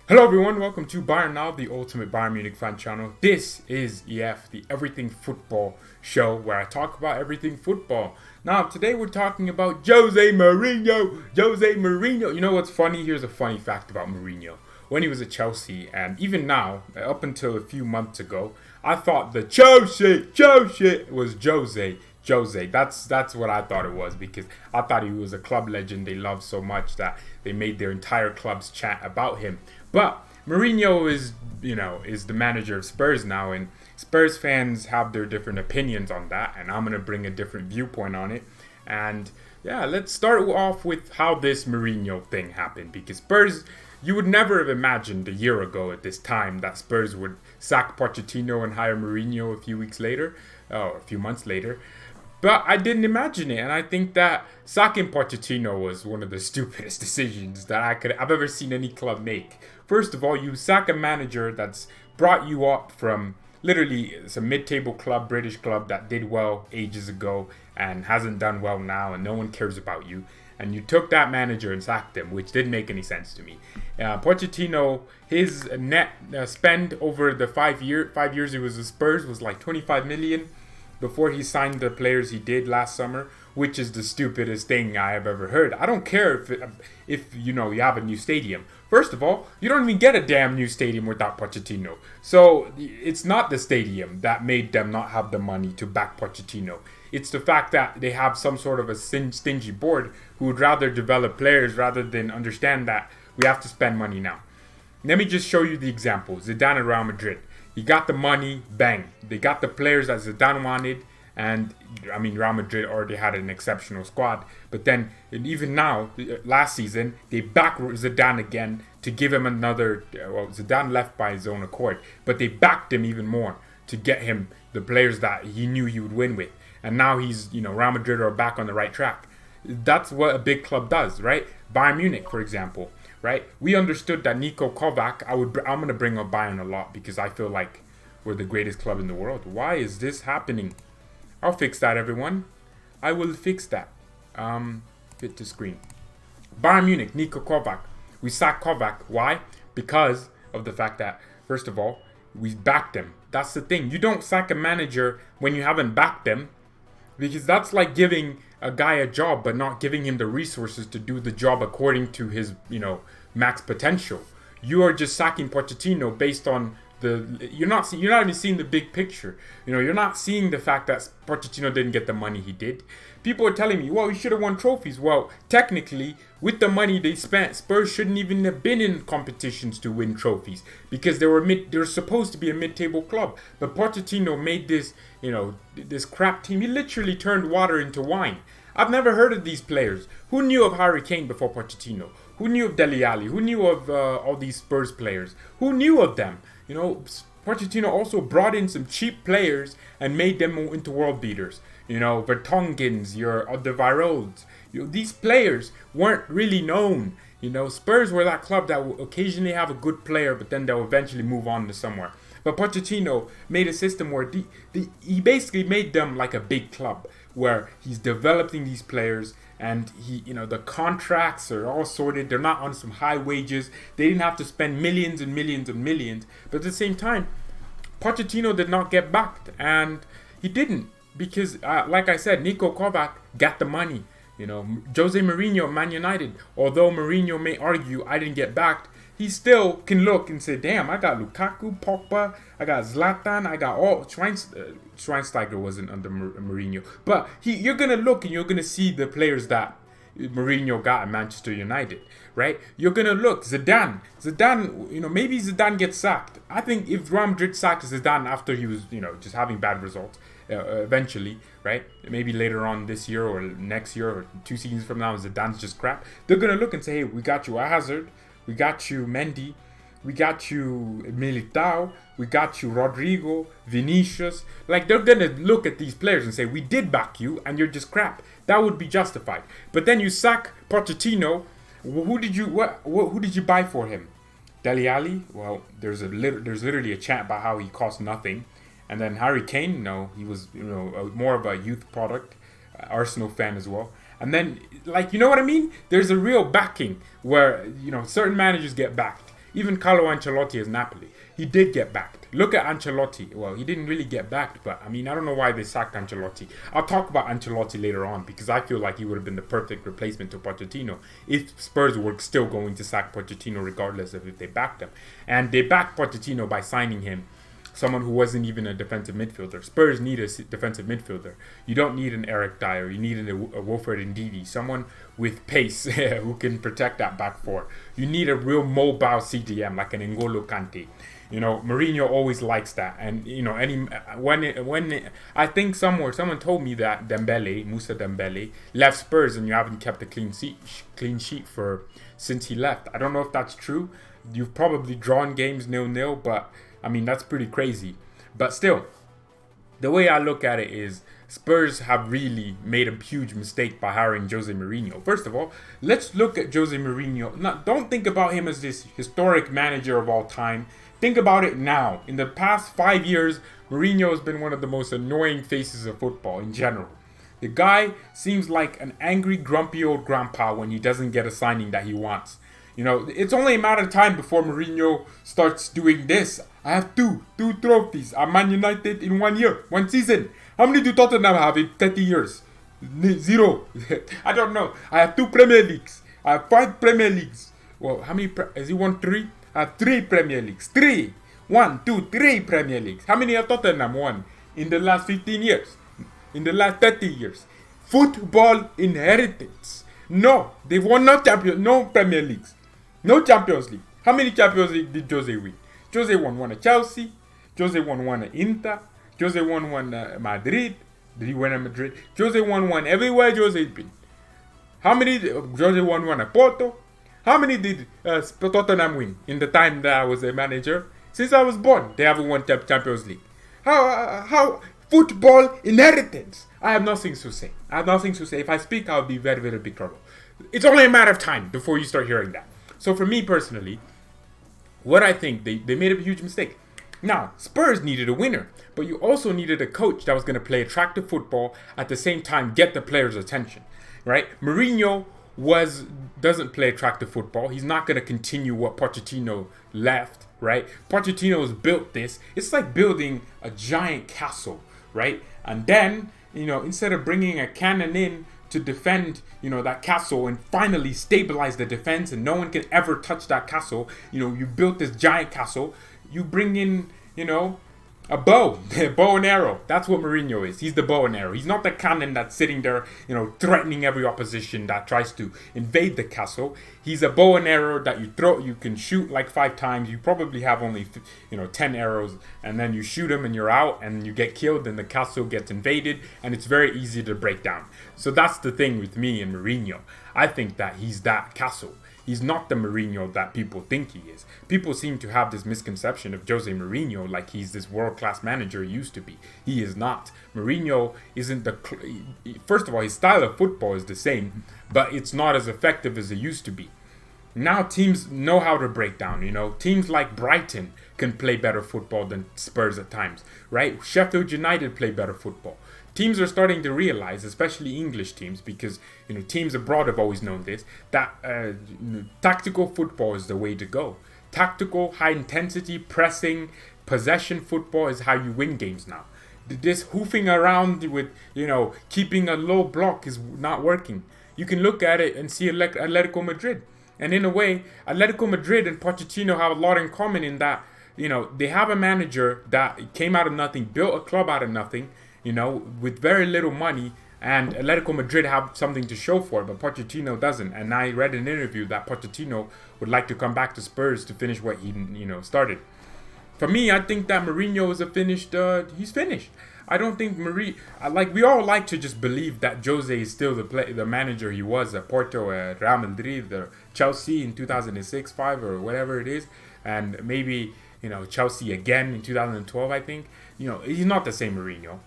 Hello everyone, welcome to BayernNow, the ultimate Bayern Munich fan channel. This is EF, the Everything Football show where I talk about everything football. Now, today we're talking about Jose Mourinho. Jose Mourinho. You know what's funny? Here's a funny fact about Mourinho. When he was at Chelsea, and even now, up until a few months ago, I thought the Chelsea was Jose. That's what I thought it was, because I thought he was a club legend they loved so much that they made their entire clubs chant about him. But Mourinho is the manager of Spurs now, and Spurs fans have their different opinions on that, and I'm gonna bring a different viewpoint on it. And yeah, let's start off with how this Mourinho thing happened, because Spurs, you would never have imagined a year ago at this time that Spurs would sack Pochettino and hire Mourinho a few weeks later, or a few months later. But I didn't imagine it, and I think that sacking Pochettino was one of the stupidest decisions that I've ever seen any club make. First of all, you sack a manager that's brought you up from literally it's a mid-table club, British club that did well ages ago and hasn't done well now, and no one cares about you. And you took that manager and sacked him, which didn't make any sense to me. Pochettino, his net spend over the 5 years he was at Spurs was like 25 million before he signed the players he did last summer, which is the stupidest thing I have ever heard. I don't care if you have a new stadium. First of all, you don't even get a damn new stadium without Pochettino. So it's not the stadium that made them not have the money to back Pochettino. It's the fact that they have some sort of a stingy board who would rather develop players rather than understand that we have to spend money now. Let me just show you the example. Zidane at Real Madrid. He got the money, bang. They got the players that Zidane wanted, and I mean, Real Madrid already had an exceptional squad. But then, even now, last season, they backed Zidane again to give him another. Well, Zidane left by his own accord, but they backed him even more to get him the players that he knew he would win with. And now Real Madrid are back on the right track. That's what a big club does, right? Bayern Munich, for example. Right, we understood that Niko Kovac. I'm gonna bring up Bayern a lot because I feel like we're the greatest club in the world. Why is this happening? I'll fix that, everyone. I will fix that. Fit to screen. Bayern Munich, Niko Kovac. We sacked Kovac. Why? Because of the fact that, first of all, we backed him. That's the thing. You don't sack a manager when you haven't backed them, because that's like giving a guy a job but not giving him the resources to do the job according to his, max potential. You are just sacking Pochettino based on you're not even seeing the big picture. You're not seeing the fact that Pochettino didn't get the money he did. People are telling me, well, he should have won trophies. Well, technically, with the money they spent, Spurs shouldn't even have been in competitions to win trophies because they're supposed to be a mid-table club. But Pochettino made this, this crap team. He literally turned water into wine. I've never heard of these players. Who knew of Harry Kane before Pochettino? Who knew of Dele Alli? Who knew of all these Spurs players? Who knew of them? Pochettino also brought in some cheap players and made them into world beaters. Vertonghen's, your Alderweireld's. These players weren't really known. Spurs were that club that will occasionally have a good player, but then they'll eventually move on to somewhere. But Pochettino made a system where he basically made them like a big club, where he's developing these players, and the contracts are all sorted. They're not on some high wages. They didn't have to spend millions and millions and millions. But at the same time, Pochettino did not get backed, and he didn't because, like I said, Niko Kovac got the money. Jose Mourinho, Man United. Although Mourinho may argue I didn't get backed, he still can look and say, damn, I got Lukaku, Pogba, I got Zlatan, I got all. Schweinsteiger wasn't under Mourinho. But you're going to look and you're going to see the players that Mourinho got at Manchester United, right? You're going to look. Zidane, maybe Zidane gets sacked. I think if Real Madrid sacked Zidane after he was, just having bad results, eventually, right? Maybe later on this year or next year or 2 seasons from now, Zidane's just crap. They're going to look and say, hey, we got you Hazard. We got you Mendy, we got you Militao, we got you Rodrigo, Vinicius. Like, they're going to look at these players and say, we did back you and you're just crap. That would be justified. But then you sack Pochettino. Who did you buy for him? Dele Alli? Well, there's literally a chat about how he cost nothing. And then Harry Kane, no, he was more of a youth product, Arsenal fan as well. And then, what I mean? There's a real backing where, certain managers get backed. Even Carlo Ancelotti as Napoli, he did get backed. Look at Ancelotti. Well, he didn't really get backed, but I mean, I don't know why they sacked Ancelotti. I'll talk about Ancelotti later on because I feel like he would have been the perfect replacement to Pochettino if Spurs were still going to sack Pochettino regardless of if they backed him. And they backed Pochettino by signing him someone who wasn't even a defensive midfielder. Spurs need a defensive midfielder. You don't need an Eric Dyer. You need a Wilfred Ndidi, someone with pace who can protect that back four. You need a real mobile CDM like an N'Golo Kante. You know, Mourinho always likes that, and you know, I think someone told me that Musa Dembele left Spurs, and you haven't kept a clean sheet since he left. I don't know if that's true. You've probably drawn games 0-0, but I mean, that's pretty crazy. But still, the way I look at it is Spurs have really made a huge mistake by hiring Jose Mourinho. First of all, let's look at Jose Mourinho. Don't think about him as this historic manager of all time. Think about it now. In the past 5 years, Mourinho has been one of the most annoying faces of football in general. The guy seems like an angry, grumpy old grandpa when he doesn't get a signing that he wants. You know, it's only a matter of time before Mourinho starts doing this. I have two trophies. I'm Man United in 1 year, 1 season. How many do Tottenham have in 30 years? 0. I don't know. I have 2 Premier Leagues. I have 5 Premier Leagues. Well, how many? Has he won 3? I have 3 Premier Leagues. 3. 1, 2, 3 Premier Leagues. How many have Tottenham won in the last 15 years? In the last 30 years? Football inheritance. No, they've won no Premier Leagues. No Champions League. How many Champions League did Jose win? Jose won one at Chelsea. Jose won one at Inter. Jose won one at Madrid. Did he win at Madrid? Jose won one everywhere Jose's been. How many? Jose won one at Porto. How many did Tottenham win in the time that I was a manager? Since I was born, they haven't won Champions League. How football inheritance? I have nothing to say. If I speak, I'll be very, very big trouble. It's only a matter of time before you start hearing that. So for me personally, what I think, they made a huge mistake. Now, Spurs needed a winner, but you also needed a coach that was going to play attractive football at the same time get the players' attention, right? Mourinho doesn't play attractive football. He's not going to continue what Pochettino left, right? Pochettino's built this. It's like building a giant castle, right? And then, you know, instead of bringing a cannon in to defend, you know, that castle and finally stabilize the defense and no one can ever touch that castle, you know, you built this giant castle, you bring in, you know, a bow and arrow. That's what Mourinho is. He's the bow and arrow. He's not the cannon that's sitting there, you know, threatening every opposition that tries to invade the castle. He's a bow and arrow that you throw. You can shoot like 5 times. You probably have only, 10 arrows, and then you shoot them and you're out, and you get killed, and the castle gets invaded, and it's very easy to break down. So that's the thing with me and Mourinho. I think that he's that castle. He's not the Mourinho that people think he is. People seem to have this misconception of Jose Mourinho like he's this world-class manager he used to be. He is not. Mourinho isn't first of all, his style of football is the same, but it's not as effective as it used to be. Now teams know how to break down, you know. Teams like Brighton can play better football than Spurs at times, right? Sheffield United play better football. Teams are starting to realize, especially English teams, because you know teams abroad have always known this, that tactical football is the way to go. Tactical, high-intensity, pressing, possession football is how you win games now. This hoofing around with, you know, keeping a low block is not working. You can look at it and see Atletico Madrid. And in a way, Atletico Madrid and Pochettino have a lot in common in that, you know, they have a manager that came out of nothing, built a club out of nothing, you know, with very little money, and Atletico Madrid have something to show for it, but Pochettino doesn't. And I read an interview that Pochettino would like to come back to Spurs to finish what he, started. For me, I think that Mourinho is he's finished. I don't think we all like to just believe that Jose is still the manager he was at Porto, at Real Madrid, or Chelsea in 2006, 5, or whatever it is, and maybe, Chelsea again in 2012, I think. He's not the same Mourinho.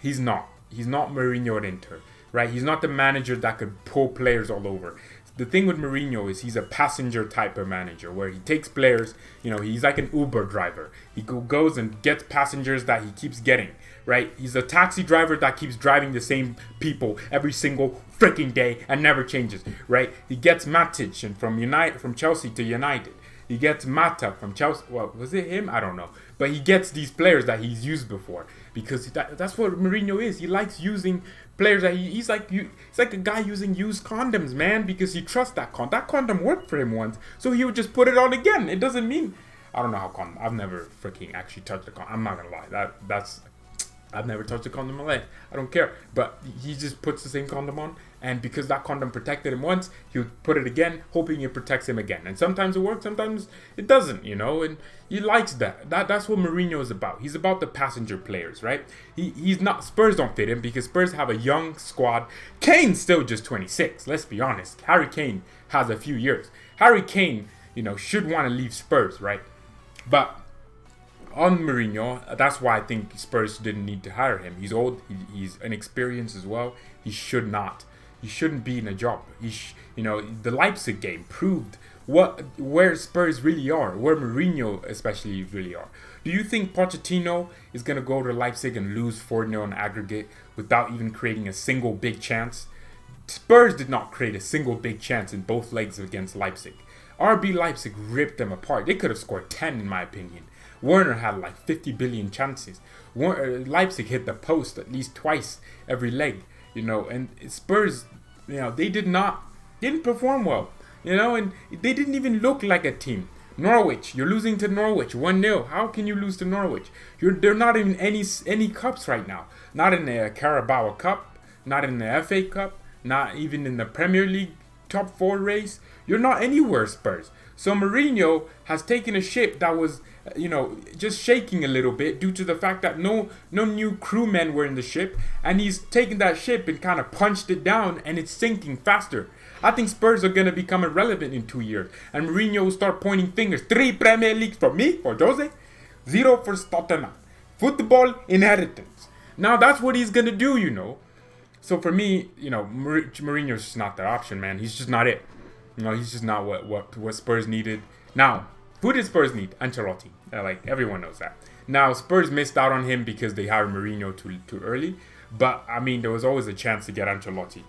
He's not. He's not Mourinho at Inter, right? He's not the manager that could pull players all over. The thing with Mourinho is he's a passenger type of manager where he takes players, he's like an Uber driver. He goes and gets passengers that he keeps getting, right? He's a taxi driver that keeps driving the same people every single freaking day and never changes, right? He gets Matic from Chelsea to United. He gets Mata from Chelsea. Well, was it him? I don't know. But he gets these players that he's used before because that's what Mourinho is. He likes using players that he's like a guy using used condoms, man, because he trusts that condom. That condom worked for him once, so he would just put it on again. It doesn't mean I don't know how condom. I've never freaking actually touched a condom. I'm not gonna lie. I've never touched a condom in my life. I don't care. But he just puts the same condom on. And because that condom protected him once, he'll put it again, hoping it protects him again. And sometimes it works, sometimes it doesn't, And he likes that. That's what Mourinho is about. He's about the passenger players, right? He's not... Spurs don't fit him because Spurs have a young squad. Kane's still just 26, let's be honest. Harry Kane has a few years. Harry Kane, should want to leave Spurs, right? But... on Mourinho, that's why I think Spurs didn't need to hire him. He's old. He's inexperienced as well. He shouldn't be in a job. The Leipzig game proved where Spurs really are, where Mourinho especially really are. Do you think Pochettino is gonna go to Leipzig and lose 4-0 on aggregate without even creating a single big chance? Spurs did not create a single big chance in both legs against Leipzig. RB Leipzig ripped them apart. They could have scored 10 in my opinion. Werner had like 50 billion chances. Leipzig hit the post at least twice every leg, and Spurs, they didn't perform well, and they didn't even look like a team. Norwich, you're losing to Norwich 1-0. How can you lose to Norwich? They're not in any cups right now. Not in the Carabao Cup, not in the FA Cup, not even in the Premier League top 4 race. You're not anywhere, Spurs. So Mourinho has taken a ship that was, just shaking a little bit due to the fact that no new crewmen were in the ship, and he's taken that ship and kind of punched it down, and it's sinking faster. I think Spurs are going to become irrelevant in 2 years, and Mourinho will start pointing fingers. 3 Premier Leagues for me, for Jose, 0 for Tottenham. Football inheritance. Now that's what he's going to do, So for me, Mourinho's just not the option, man. He's just not it. He's just not what Spurs needed. Now, who did Spurs need? Ancelotti. Everyone knows that. Now, Spurs missed out on him because they hired Mourinho too early. But, there was always a chance to get Ancelotti.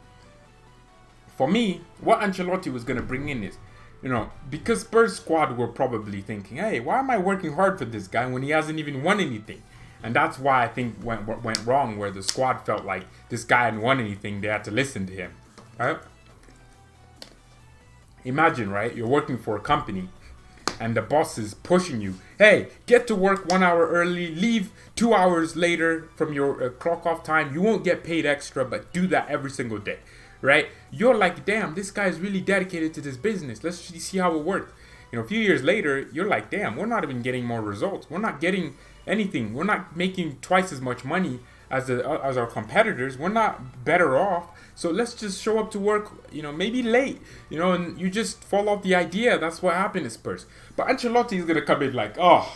For me, what Ancelotti was going to bring in is, because Spurs squad were probably thinking, hey, why am I working hard for this guy when he hasn't even won anything? And that's why I think went wrong, where the squad felt like this guy hadn't won anything. They had to listen to him. Right? Imagine, right? You're working for a company and the boss is pushing you. Hey, get to work 1 hour early, leave 2 hours later from your clock off time. You won't get paid extra, but do that every single day, right? You're like, damn, this guy's really dedicated to this business. Let's see how it works. A few years later, you're like, damn, we're not even getting more results. We're not getting anything. We're not making twice as much money as our competitors. We're not better off. So let's just show up to work, maybe late, and you just fall off the idea. That's what happened to Spurs. But Ancelotti is going to come in like, I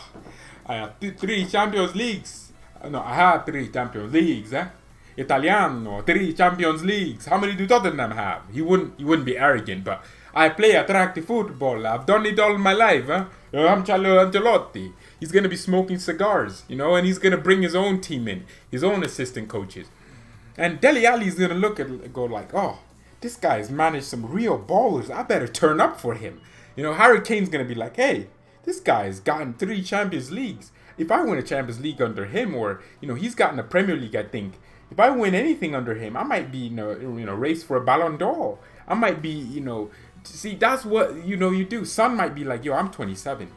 have 3 Champions Leagues. No, I had 3 Champions Leagues, Italiano, 3 Champions Leagues. How many do Tottenham have? He wouldn't be arrogant, but I play attractive football. I've done it all my life, I'm Ancelotti. He's going to be smoking cigars, and he's going to bring his own team in, his own assistant coaches. And Dele Alli is going to look at go like, this guy's managed some real ballers. I better turn up for him. Harry Kane's going to be like, hey, this guy's gotten 3 Champions Leagues. If I win a Champions League under him, or, he's gotten a Premier League, I think. If I win anything under him, I might be in a race for a Ballon d'Or. I might be, see, that's what, you do. Son might be like, I'm 27.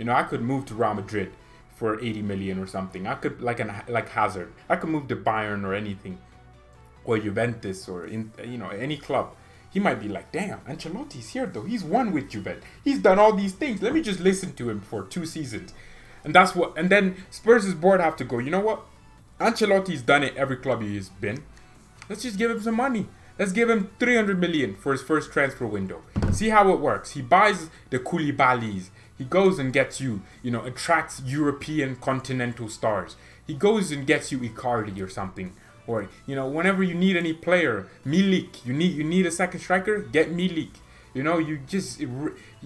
I could move to Real Madrid for 80 million or something. I could, like Hazard. I could move to Bayern or anything. Or Juventus or any club. He might be like, damn, Ancelotti's here though. He's won with Juventus. He's done all these things. Let me just listen to him for 2 seasons. And then Spurs' board have to go, you know what? Ancelotti's done it every club he's been. Let's just give him some money. Let's give him 300 million for his first transfer window. See how it works. He buys the Koulibalys. He goes and gets you, attracts European continental stars. He goes and gets you Icardi or something. Or, whenever you need any player, Milik, you need a second striker, get Milik. You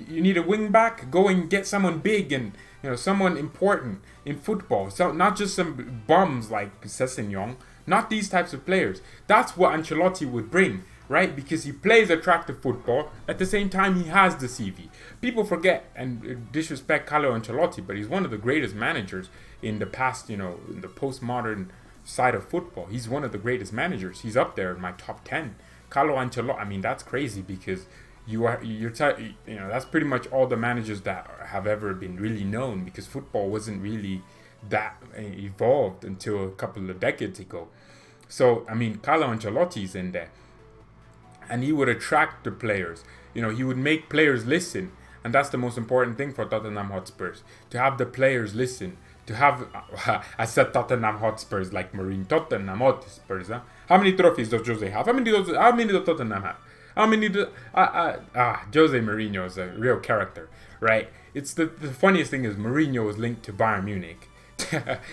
need a wing back, go and get someone big and, someone important in football. So not just some bums like Sessegnon, not these types of players. That's what Ancelotti would bring, right? Because he plays attractive football. At the same time, he has the CV. People forget and disrespect Carlo Ancelotti, but he's one of the greatest managers in the past, in the postmodern side of football. He's one of the greatest managers. He's up there in my top 10. Carlo Ancelotti, I mean, that's crazy because that's pretty much all the managers that have ever been really known, because football wasn't really that evolved until a couple of decades ago. So, I mean, Carlo Ancelotti's in there. And he would attract the players. He would make players listen. And that's the most important thing for Tottenham Hotspurs. To have the players listen. To have... I said Tottenham Hotspurs like Mourinho. Tottenham Hotspurs, huh? How many trophies does Jose have? How many does Tottenham have? How many do... Jose Mourinho is a real character, right? It's the funniest thing is Mourinho was linked to Bayern Munich.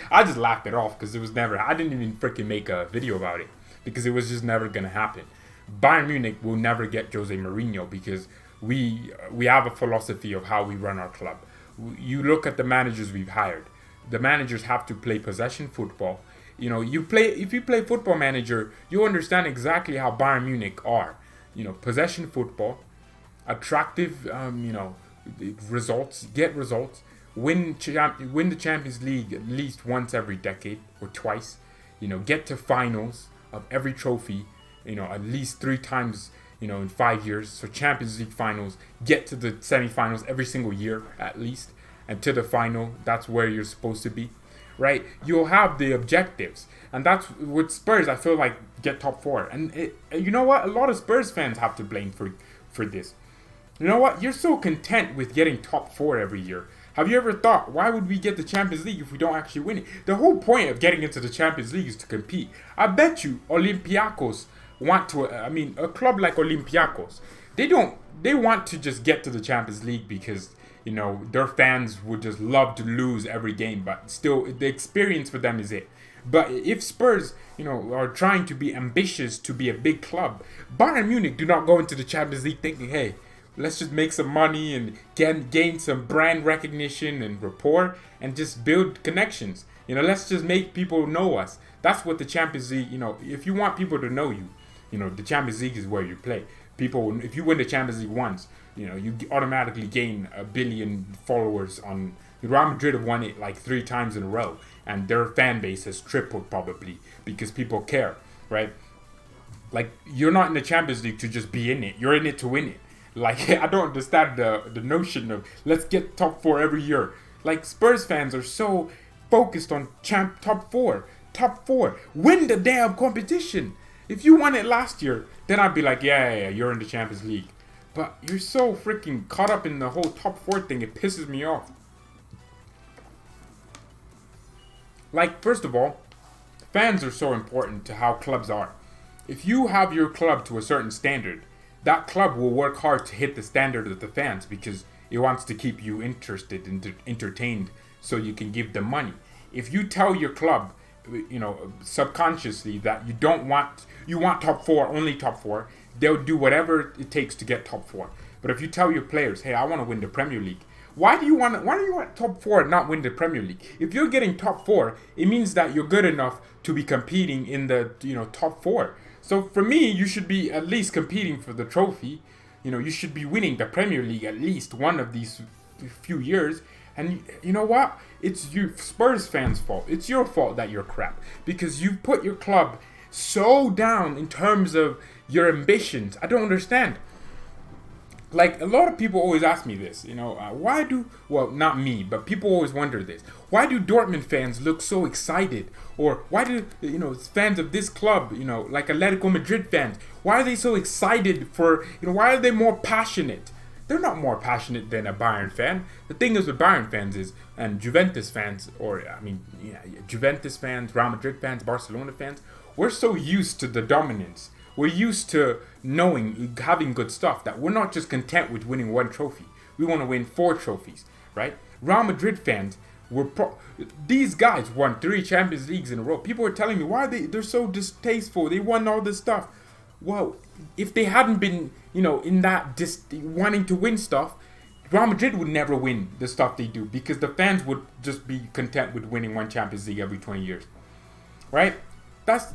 I just laughed it off because it was never... I didn't even freaking make a video about it because it was just never going to happen. Bayern Munich will never get Jose Mourinho because we have a philosophy of how we run our club. You look at the managers we've hired. The managers have to play possession football. If you play Football Manager, you understand exactly how Bayern Munich are. Possession football, attractive, results, get results, win the Champions League at least once every decade or twice. Get to finals of every trophy. At least 3 times, in 5 years. So Champions League finals, get to the semi-finals every single year at least. And to the final, that's where you're supposed to be, right? You'll have the objectives. And that's with Spurs, I feel like, get top 4. And you know what? A lot of Spurs fans have to blame for this. You know what? You're so content with getting top 4 every year. Have you ever thought, why would we get the Champions League if we don't actually win it? The whole point of getting into the Champions League is to compete. I bet you Olympiacos want to, a club like Olympiacos, they want to just get to the Champions League because, their fans would just love to lose every game, but still, the experience for them is it. But if Spurs, are trying to be ambitious to be a big club, Bayern Munich do not go into the Champions League thinking, hey, let's just make some money and gain some brand recognition and rapport and just build connections. Let's just make people know us. That's what the Champions League, if you want people to know you, the Champions League is where you play. People, if you win the Champions League once, you automatically gain 1 billion followers on... Real Madrid have won it like 3 times in a row, and their fan base has tripled probably because people care, right? Like, you're not in the Champions League to just be in it. You're in it to win it. Like, I don't understand the notion of let's get top 4 every year. Like, Spurs fans are so focused on top 4. Top 4. Win the damn competition. If you won it last year, then I'd be like, yeah, you're in the Champions League. But you're so freaking caught up in the whole top 4 thing, it pisses me off. Like, first of all, fans are so important to how clubs are. If you have your club to a certain standard, that club will work hard to hit the standard of the fans because it wants to keep you interested and entertained so you can give them money. If you tell your club, subconsciously that you want top 4, only top 4, they'll do whatever it takes to get top 4. But if you tell your players, hey, I want to win the Premier League, why do you want top 4 and not win the Premier League? If you're getting top 4, it means that you're good enough to be competing in the top 4. So for me, you should be at least competing for the trophy. You should be winning the Premier League at least one of these few years. And you know what? It's you Spurs fans' fault. It's your fault that you're crap. Because you put your club so down in terms of your ambitions. I don't understand. Like, a lot of people always ask me this, not me, but people always wonder this. Why do Dortmund fans look so excited? Or why do, fans of this club, like Atletico Madrid fans, why are they so excited for, why are they more passionate? They're not more passionate than a Bayern fan. The thing is with Bayern fans and Juventus fans, Juventus fans, Real Madrid fans, Barcelona fans, we're so used to the dominance. We're used to having good stuff, that we're not just content with winning 1 trophy. We want to win 4 trophies, right? Real Madrid fans, these guys won 3 Champions Leagues in a row. People are telling me, why they're so distasteful. They won all this stuff. Well, if they hadn't been, in that wanting to win stuff, Real Madrid would never win the stuff they do because the fans would just be content with winning 1 Champions League every 20 years, right? That's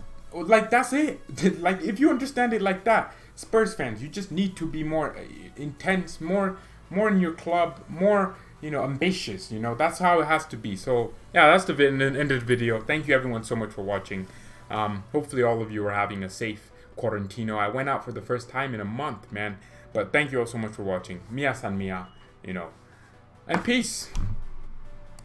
it. Like, if you understand it like that, Spurs fans, you just need to be more intense, more in your club, more, ambitious. That's how it has to be. So yeah, that's the end of the video. Thank you everyone so much for watching. Hopefully all of you are having a safe quarantino. I went out for the first time in a month, man. But thank you all so much for watching. Mia san mia, and peace.